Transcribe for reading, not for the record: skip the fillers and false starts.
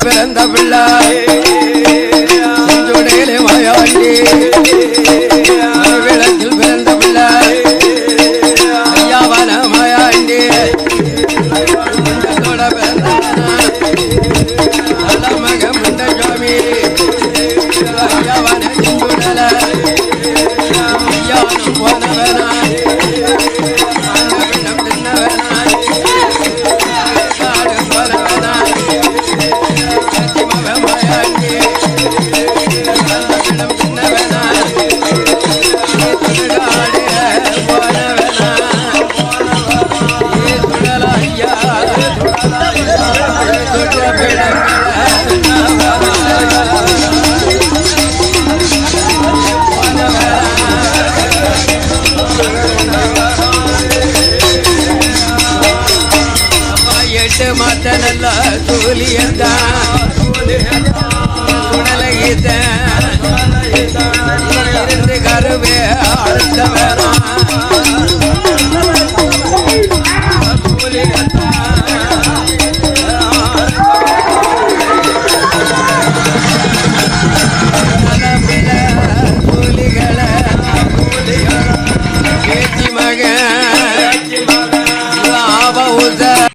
பிறந்த பிள்ளை செஞ்சுடையிலே மாயாண்டி விளக்கில் பிறந்த பிள்ளை ஐயாவான மாயாண்டி பிறந்த நல்ல மக முண்ட சுவாமி ஐயாவான செஞ்சுடல ஐயானும் போனவனா மாத்த நல்ல தூலியதான்